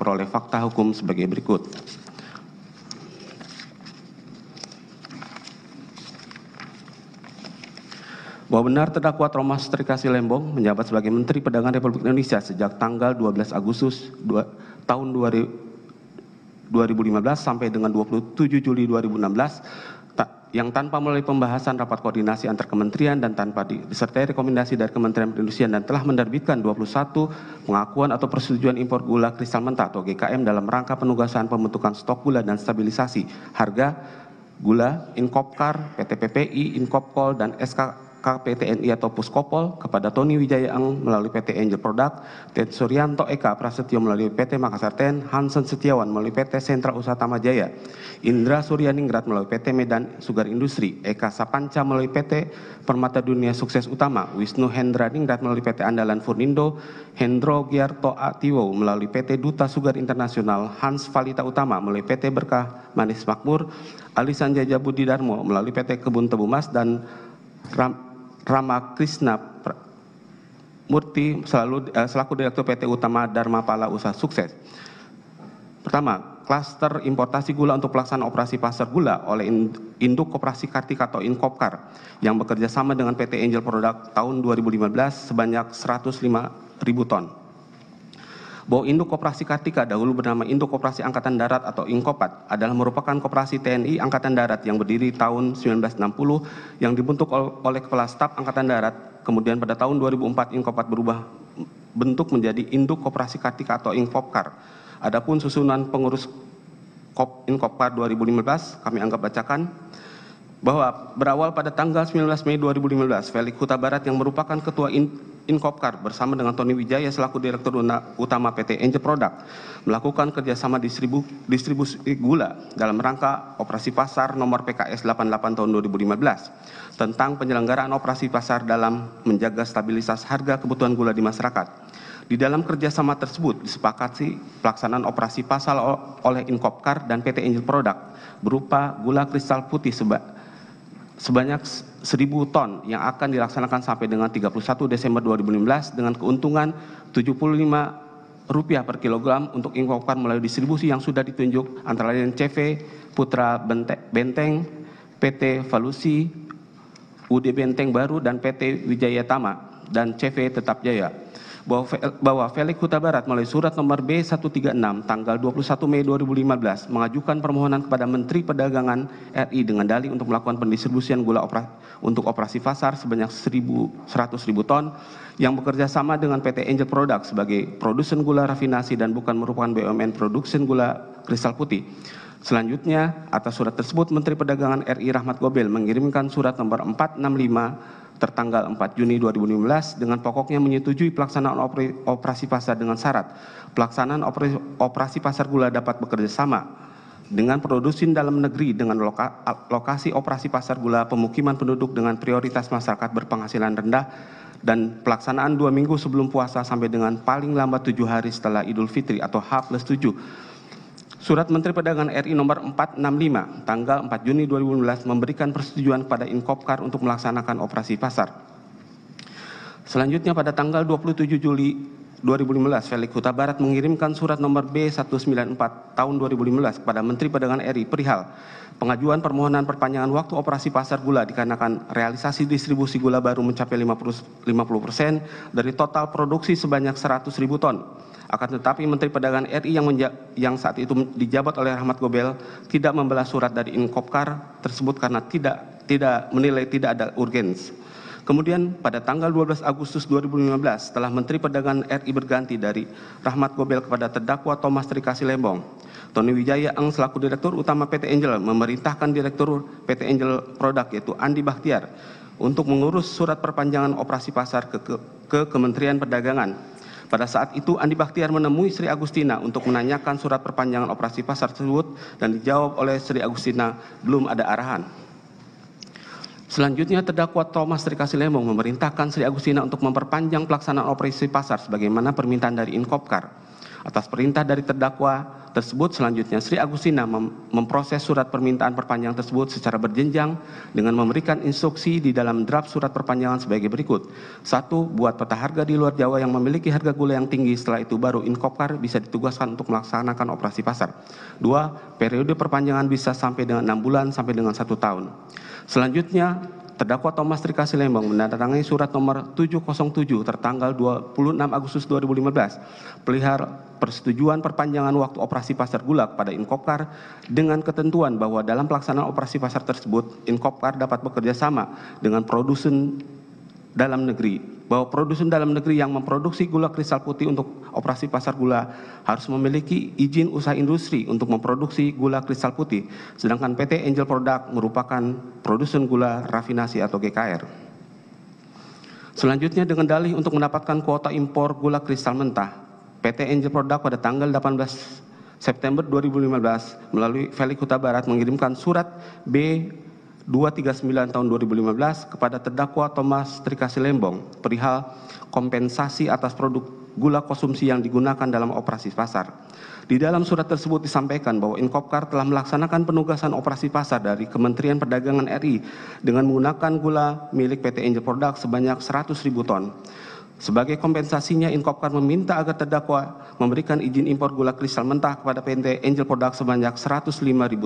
peroleh fakta hukum sebagai berikut. Bahwa benar terdakwa Thomas Trikasih Lembong menjabat sebagai Menteri Perdagangan Republik Indonesia sejak tanggal 12 Agustus tahun 2015 sampai dengan 27 Juli 2016 yang tanpa melalui pembahasan rapat koordinasi antar kementerian dan tanpa disertai rekomendasi dari Kementerian Perindustrian dan telah menerbitkan 21 pengakuan atau persetujuan impor gula kristal mentah atau GKM dalam rangka penugasan pembentukan stok gula dan stabilisasi harga gula Inkopkar, PT PPI, Inkopkol, dan SKKPTNI atau Puskopol kepada Tony Wijaya Eng melalui PT Angel Product, Ted Suryanto Eka Prasetyo melalui PT Makassar Ten, Hansen Setiawan melalui PT Sentra Usaha Tamajaya, Indra Suryaningrat melalui PT Medan Sugar Industri, Eka Sapanca melalui PT Permata Dunia Sukses Utama, Wisnu Hendra Ningrat melalui PT Andalan Furnindo, Hendro Giarto Atiwo melalui PT Duta Sugar Internasional, Hans Valita Utama melalui PT Berkah Manis Makmur, Ali Sanjaya Budi Darmo melalui PT Kebun Tebu Mas, dan Rama Krishna Murti selaku Direktur PT Utama Dharma Pala Usaha Sukses. Pertama, klaster importasi gula untuk pelaksanaan operasi pasar gula oleh Induk Koperasi Kartika atau Inkopkar yang bekerja sama dengan PT Angel Product tahun 2015 sebanyak 105.000 ton. Bahwa Induk Koperasi Kartika dahulu bernama Induk Koperasi Angkatan Darat atau Inkopat adalah merupakan koperasi TNI Angkatan Darat yang berdiri tahun 1960 yang dibentuk oleh Kepala Staf Angkatan Darat. Kemudian pada tahun 2004 Inkopat berubah bentuk menjadi Induk Koperasi Kartika atau Inkopkar. Adapun susunan pengurus Inkopkar 2015 kami anggap bacakan bahwa berawal pada tanggal 19 Mei 2015, Felix Huta Barat yang merupakan Ketua Inkopkar bersama dengan Tony Wijaya selaku Direktur Utama PT Angel Product melakukan kerjasama distribusi gula dalam rangka operasi pasar nomor PKS 88 tahun 2015 tentang penyelenggaraan operasi pasar dalam menjaga stabilitas harga kebutuhan gula di masyarakat. Di dalam kerjasama tersebut disepakati pelaksanaan operasi pasar oleh Inkopkar dan PT Angel Product berupa gula kristal putih sebanyak 1.000 ton yang akan dilaksanakan sampai dengan 31 Desember 2015 dengan keuntungan Rp75 per kilogram untuk Inkopkar melalui distribusi yang sudah ditunjuk antara lain CV, Putra Benteng, PT Valusi, UD Benteng Baru, dan PT Wijaya Tama, dan CV Tetap Jaya. Bahwa Felix Huta Barat melalui surat nomor B136 tanggal 21 Mei 2015 mengajukan permohonan kepada Menteri Perdagangan RI dengan dalih untuk melakukan pendistribusian gula untuk operasi pasar sebanyak 100.000 ton yang bekerja sama dengan PT Angel Product sebagai produsen gula rafinasi dan bukan merupakan BUMN produsen gula kristal putih. Selanjutnya, atas surat tersebut Menteri Perdagangan RI Rahmat Gobel mengirimkan surat nomor 465 tertanggal 4 Juni 2015 dengan pokoknya menyetujui pelaksanaan operasi pasar dengan syarat pelaksanaan operasi pasar gula dapat bekerja sama dengan produsen dalam negeri dengan lokasi operasi pasar gula pemukiman penduduk dengan prioritas masyarakat berpenghasilan rendah dan pelaksanaan 2 minggu sebelum puasa sampai dengan paling lambat 7 hari setelah Idul Fitri atau H+7. Surat Menteri Perdagangan RI nomor 465 tanggal 4 Juni 2015 memberikan persetujuan kepada Inkopkar untuk melaksanakan operasi pasar. Selanjutnya pada tanggal 27 Juli 2015 Felix Huta Barat mengirimkan surat nomor B194 tahun 2015 kepada Menteri Perdagangan RI perihal pengajuan permohonan perpanjangan waktu operasi pasar gula dikarenakan realisasi distribusi gula baru mencapai 50% dari total produksi sebanyak 100.000 ton. Akan tetapi Menteri Perdagangan RI yang saat itu dijabat oleh Rahmat Gobel tidak membalas surat dari Inkopkar tersebut karena tidak menilai tidak ada urgens. Kemudian pada tanggal 12 Agustus 2015 setelah Menteri Perdagangan RI berganti dari Rahmat Gobel kepada terdakwa Thomas Trikasih Lembong, Tony Wijaya Eng selaku Direktur Utama PT Angel memerintahkan Direktur PT Angel Product yaitu Andi Bakhtiar untuk mengurus surat perpanjangan operasi pasar ke Kementerian Perdagangan. Pada saat itu Andi Bakhtiar menemui Sri Agustina untuk menanyakan surat perpanjangan operasi pasar tersebut dan dijawab oleh Sri Agustina belum ada arahan. Selanjutnya terdakwa Thomas Trikasih Lembong memerintahkan Sri Agustina untuk memperpanjang pelaksanaan operasi pasar sebagaimana permintaan dari Inkopkar. Atas perintah dari terdakwa tersebut, selanjutnya Sri Agustina memproses surat permintaan perpanjangan tersebut secara berjenjang dengan memberikan instruksi di dalam draft surat perpanjangan sebagai berikut. 1. Buat peta harga di luar Jawa yang memiliki harga gula yang tinggi, setelah itu baru Inkopkar bisa ditugaskan untuk melaksanakan operasi pasar. 2. Periode perpanjangan bisa sampai dengan 6 bulan sampai dengan 1 tahun. Selanjutnya, terdakwa Thomas Trikasi Lembong menandatangani surat nomor 707 tertanggal 26 Agustus 2015 perihal persetujuan perpanjangan waktu operasi pasar gula kepada Inkopkar dengan ketentuan bahwa dalam pelaksanaan operasi pasar tersebut Inkopkar dapat bekerja sama dengan produsen dalam negeri, bahwa produsen dalam negeri yang memproduksi gula kristal putih untuk operasi pasar gula harus memiliki izin usaha industri untuk memproduksi gula kristal putih, sedangkan PT Angel Product merupakan produsen gula rafinasi atau GKR. Selanjutnya, dengan dalih untuk mendapatkan kuota impor gula kristal mentah, PT Angel Product pada tanggal 18 September 2015 melalui Felix Huta Barat mengirimkan surat B239 tahun 2015 kepada terdakwa Thomas Trikasi Lembong perihal kompensasi atas produk gula konsumsi yang digunakan dalam operasi pasar. Di dalam surat tersebut disampaikan bahwa Inkopkar telah melaksanakan penugasan operasi pasar dari Kementerian Perdagangan RI dengan menggunakan gula milik PT Angel Product sebanyak 100.000 ton. Sebagai kompensasinya, Inkopkar meminta agar terdakwa memberikan izin impor gula kristal mentah kepada PT Angel Product sebanyak 105.000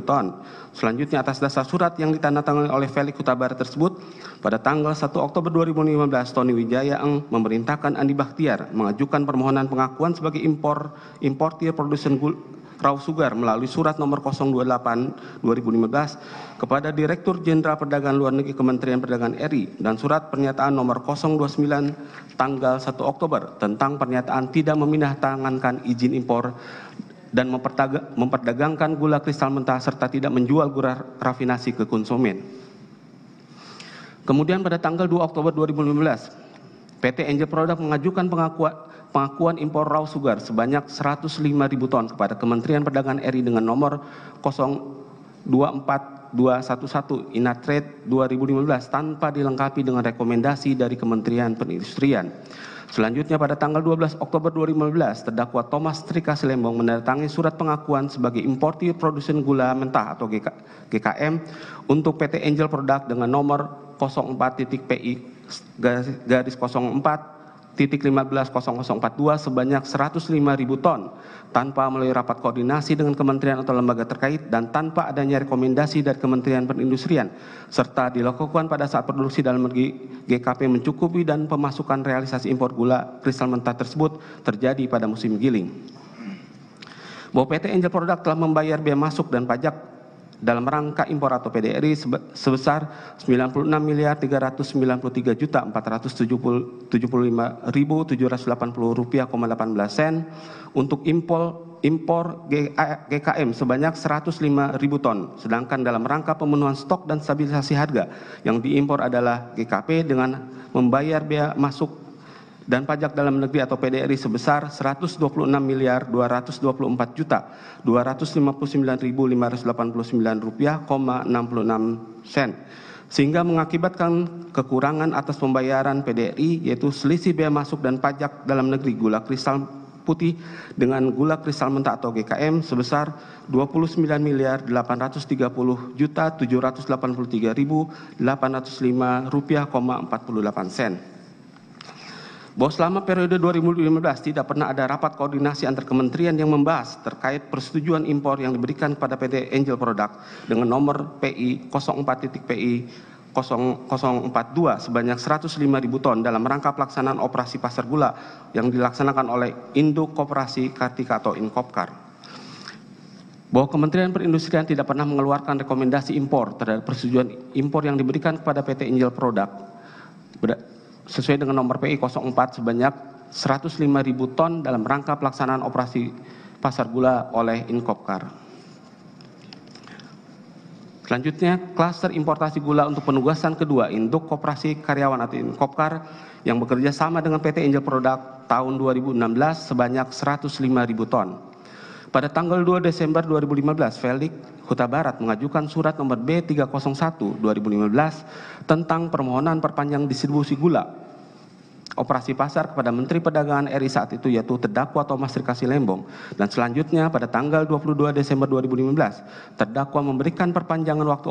ton. Selanjutnya, atas dasar surat yang ditandatangani oleh Felix Huta Barat tersebut, pada tanggal 1 Oktober 2015, Tony Wijaya Eng memerintahkan Andi Bakhtiar mengajukan permohonan pengakuan sebagai importir produsen raw sugar melalui surat nomor 028/2015 kepada Direktur Jenderal Perdagangan Luar Negeri Kementerian Perdagangan RI dan surat pernyataan nomor 029 tanggal 1 Oktober tentang pernyataan tidak memindahtangankan izin impor dan memperdagangkan gula kristal mentah serta tidak menjual gula rafinasi ke konsumen. Kemudian pada tanggal 2 Oktober 2015, PT Angel Product mengajukan pengakuan impor raw sugar sebanyak 105.000 ton kepada Kementerian Perdagangan RI dengan nomor 024211 Inatrade 2015 tanpa dilengkapi dengan rekomendasi dari Kementerian Perindustrian. Selanjutnya, pada tanggal 12 Oktober 2015, terdakwa Thomas Trikasi Lembong menandatangani surat pengakuan sebagai importir produsen gula mentah atau GKM untuk PT Angel Product dengan nomor 04.PI-04.150042 sebanyak 105.000 ton tanpa melalui rapat koordinasi dengan kementerian atau lembaga terkait dan tanpa adanya rekomendasi dari Kementerian Perindustrian, serta dilakukan pada saat produksi dalam negeri GKP mencukupi dan pemasukan realisasi impor gula kristal mentah tersebut terjadi pada musim giling. Bahwa PT Angel Product telah membayar biaya masuk dan pajak dalam rangka impor atau PDRI sebesar Rp95.475.780,18 untuk impor GKM sebanyak 105.000 ton. Sedangkan dalam rangka pemenuhan stok dan stabilisasi harga yang diimpor adalah GKP dengan membayar biaya masuk dan pajak dalam negeri atau PDRI sebesar Rp126.229.589,66 sehingga mengakibatkan kekurangan atas pembayaran PDRI yaitu selisih biaya masuk dan pajak dalam negeri gula kristal putih dengan gula kristal mentah atau GKM sebesar Rp29.883.805,48. Bahwa selama periode 2015 tidak pernah ada rapat koordinasi antar kementerian yang membahas terkait persetujuan impor yang diberikan kepada PT Angel Product dengan nomor PI 04.PI-0042 sebanyak 105.000 ton dalam rangka pelaksanaan operasi pasar gula yang dilaksanakan oleh Induk Koperasi Kartika atau Inkopkar. Bahwa Kementerian Perindustrian tidak pernah mengeluarkan rekomendasi impor terhadap persetujuan impor yang diberikan kepada PT Angel Product sesuai dengan nomor PI 04 sebanyak 105.000 ton dalam rangka pelaksanaan operasi pasar gula oleh Inkopkar. Selanjutnya, klaster importasi gula untuk penugasan kedua Induk Koperasi Karyawan atau Inkopkar yang bekerja sama dengan PT Angel Product tahun 2016 sebanyak 105.000 ton. Pada tanggal 2 Desember 2015, Felix Huta Barat mengajukan surat nomor B301/2015 tentang permohonan perpanjangan distribusi gula operasi pasar kepada Menteri Perdagangan RI saat itu, yaitu terdakwa Thomas Trikasih Lembong. Dan selanjutnya pada tanggal 22 Desember 2015, terdakwa memberikan perpanjangan waktu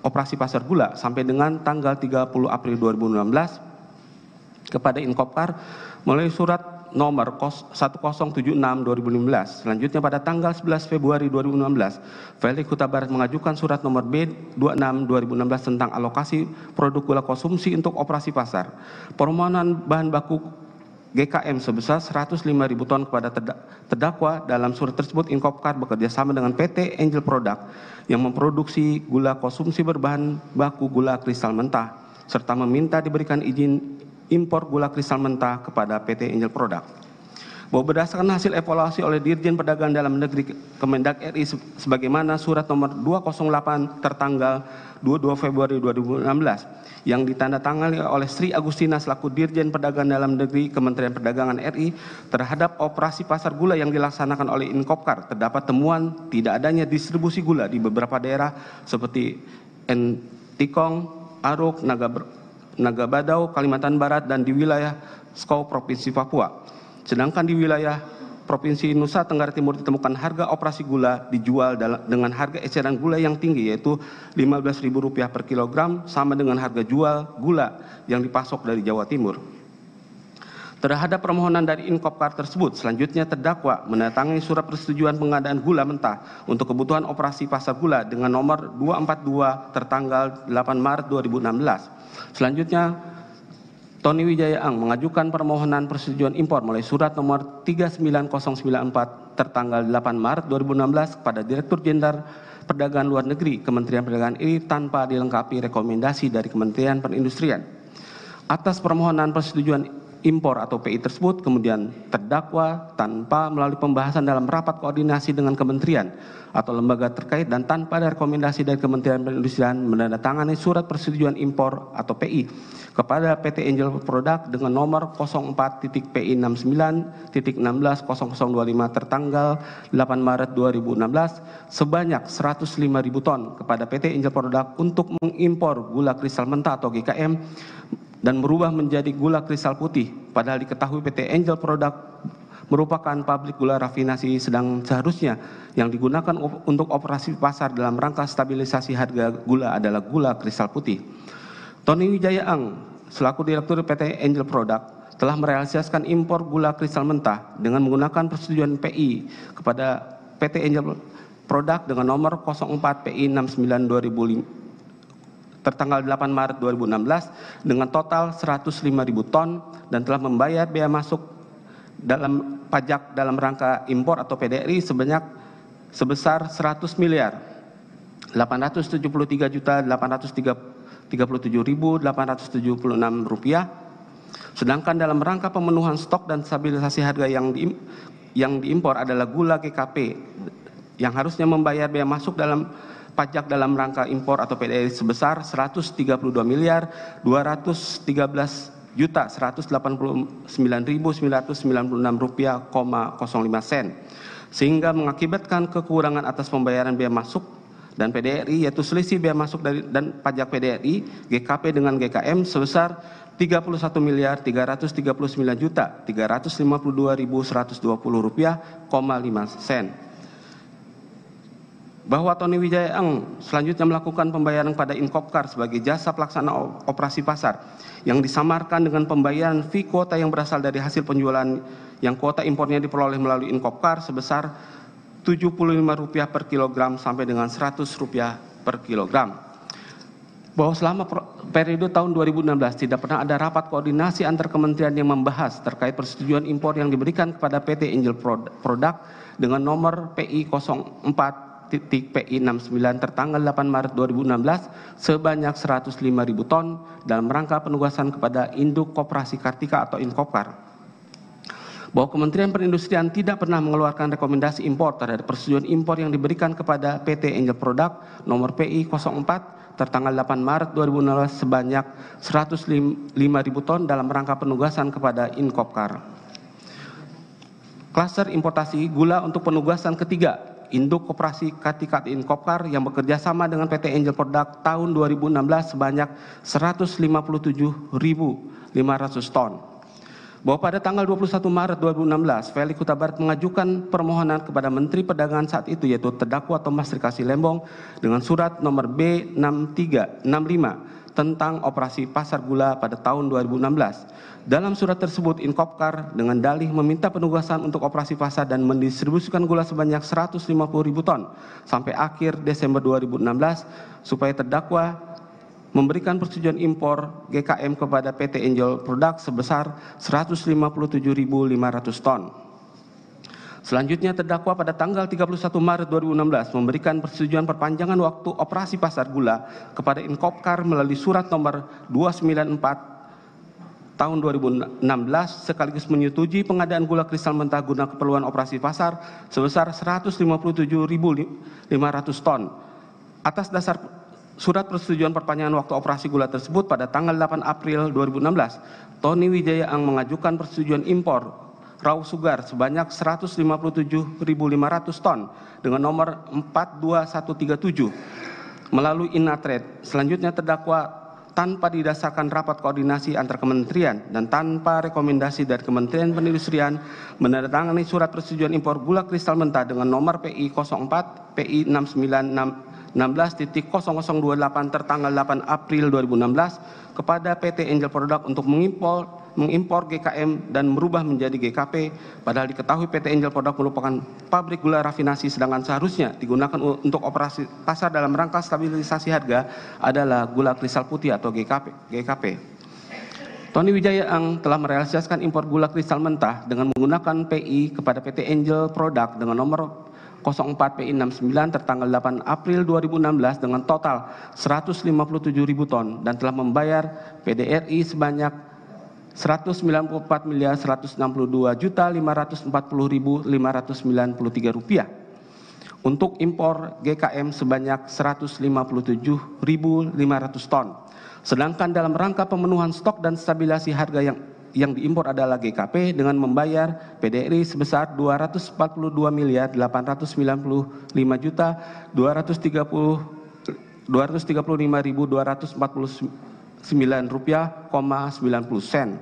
operasi pasar gula sampai dengan tanggal 30 April 2016 kepada Inkopkar melalui surat nomor 1076/2015. Selanjutnya pada tanggal 11 Februari 2016, Felix Huta Barat mengajukan surat nomor B26/2016 tentang alokasi produk gula konsumsi untuk operasi pasar. Permohonan bahan baku GKM sebesar 105.000 ton kepada terdakwa. Dalam surat tersebut, Inkopkar bekerjasama dengan PT Angel Product yang memproduksi gula konsumsi berbahan baku gula kristal mentah, serta meminta diberikan izin impor gula kristal mentah kepada PT Angel Product. Bahwa berdasarkan hasil evaluasi oleh Dirjen Perdagangan Dalam Negeri Kemendak RI sebagaimana surat nomor 208 tertanggal 22 Februari 2016 yang ditandatangani oleh Sri Agustina selaku Dirjen Perdagangan Dalam Negeri Kementerian Perdagangan RI terhadap operasi pasar gula yang dilaksanakan oleh Inkopkar, terdapat temuan tidak adanya distribusi gula di beberapa daerah seperti Entikong, Aruk, Nagabadau, Kalimantan Barat, dan di wilayah Skau, Provinsi Papua. Sedangkan di wilayah Provinsi Nusa Tenggara Timur ditemukan harga operasi gula dijual dengan harga eceran gula yang tinggi, yaitu Rp15.000 per kilogram, sama dengan harga jual gula yang dipasok dari Jawa Timur. Terhadap permohonan dari Inkopkar tersebut, selanjutnya terdakwa mendatangi surat persetujuan pengadaan gula mentah untuk kebutuhan operasi pasar gula dengan nomor 242 tertanggal 8 Maret 2016. Selanjutnya, Tony Wijaya-Ang mengajukan permohonan persetujuan impor melalui surat nomor 39094 tertanggal 8 Maret 2016 kepada Direktur Jenderal Perdagangan Luar Negeri Kementerian Perdagangan RI tanpa dilengkapi rekomendasi dari Kementerian Perindustrian. Atas permohonan persetujuan impor atau PI tersebut, kemudian terdakwa tanpa melalui pembahasan dalam rapat koordinasi dengan kementerian atau lembaga terkait dan tanpa ada rekomendasi dari Kementerian Perindustrian menandatangani surat persetujuan impor atau PI kepada PT Angel Product dengan nomor 04.PI69.16025 tertanggal 8 Maret 2016 sebanyak 105.000 ton kepada PT Angel Product untuk mengimpor gula kristal mentah atau GKM dan merubah menjadi gula kristal putih, padahal diketahui PT Angel Product merupakan pabrik gula rafinasi sedang seharusnya yang digunakan untuk operasi pasar dalam rangka stabilisasi harga gula adalah gula kristal putih. Tony Wijaya-Ang selaku Direktur PT Angel Product telah merealisasikan impor gula kristal mentah dengan menggunakan persetujuan PI kepada PT Angel Product dengan nomor 04.PI69/2005 tertanggal 8 Maret 2016 dengan total 105.000 ton dan telah membayar bea masuk dalam pajak dalam rangka impor atau PDRI sebesar 100.833.837.876 rupiah. Sedangkan dalam rangka pemenuhan stok dan stabilisasi harga yang diimpor adalah gula GKP yang harusnya membayar bea masuk dalam pajak dalam rangka impor atau PDRI sebesar 132.213.189.996 rupiah, 05 sen, sehingga mengakibatkan kekurangan atas pembayaran bea masuk dan PDRI, yaitu selisih bea masuk dan pajak PDRI GKP dengan GKM sebesar 31.339.352.120 rupiah, 5 sen. Bahwa Tony Wijaya-Ang selanjutnya melakukan pembayaran pada Inkopkar sebagai jasa pelaksana operasi pasar yang disamarkan dengan pembayaran fee kuota yang berasal dari hasil penjualan yang kuota impornya diperoleh melalui Inkopkar sebesar Rp75 per kilogram sampai dengan Rp100 per kilogram. Bahwa selama periode tahun 2016 tidak pernah ada rapat koordinasi antar kementerian yang membahas terkait persetujuan impor yang diberikan kepada PT Angel Product dengan nomor PI 04.PI69 tertanggal 8 Maret 2016 sebanyak 105.000 ton dalam rangka penugasan kepada Induk Koperasi Kartika atau Inkopkar. Bahwa Kementerian Perindustrian tidak pernah mengeluarkan rekomendasi impor terhadap persetujuan impor yang diberikan kepada PT Angel Product nomor PI 04 tertanggal 8 Maret 2016 sebanyak 105.000 ton dalam rangka penugasan kepada Inkopkar. Klaster importasi gula untuk penugasan ketiga induk koperasi Katikat Inkopkar yang bekerja sama dengan PT Angel Product tahun 2016 sebanyak 157.500 ton. Bahwa pada tanggal 21 Maret 2016, Felix Huta Barat mengajukan permohonan kepada Menteri Perdagangan saat itu, yaitu terdakwa Thomas Rikasi Lembong, dengan surat nomor B6365 tentang operasi pasar gula pada tahun 2016. Dalam surat tersebut, Inkopkar dengan dalih meminta penugasan untuk operasi pasar dan mendistribusikan gula sebanyak 150.000 ton sampai akhir Desember 2016, supaya terdakwa memberikan persetujuan impor GKM kepada PT Angel Product sebesar 157.500 ton. Selanjutnya, terdakwa pada tanggal 31 Maret 2016 memberikan persetujuan perpanjangan waktu operasi pasar gula kepada Inkopkar melalui surat nomor 294 tahun 2016 sekaligus menyetujui pengadaan gula kristal mentah guna keperluan operasi pasar sebesar 157.500 ton. Atas dasar surat persetujuan perpanjangan waktu operasi gula tersebut, pada tanggal 8 April 2016, Tony Wijaya Ang mengajukan persetujuan impor raw sugar sebanyak 157.500 ton dengan nomor 42137 melalui Inatrade. Selanjutnya, terdakwa tanpa didasarkan rapat koordinasi antar kementerian dan tanpa rekomendasi dari Kementerian Perindustrian menandatangani surat persetujuan impor gula kristal mentah dengan nomor PI 04 PI 16.0028 tertanggal 8 April 2016 kepada PT Angel Product untuk mengimpor GKM dan merubah menjadi GKP, padahal diketahui PT Angel Product merupakan pabrik gula rafinasi, sedangkan seharusnya digunakan untuk operasi pasar dalam rangka stabilisasi harga adalah gula kristal putih atau GKP. Tony Wijaya Ang telah merealisasikan impor gula kristal mentah dengan menggunakan PI kepada PT Angel Product dengan nomor 04 PI 69 tertanggal 8 April 2016 dengan total 157.000 ton dan telah membayar PDRI sebanyak 194.162.540.593 rupiah. Untuk impor GKM sebanyak 157.500 ton. Sedangkan dalam rangka pemenuhan stok dan stabilisasi harga yang diimpor adalah GKP dengan membayar PDRI sebesar 245.895.235.249 rupiah, 90 sen.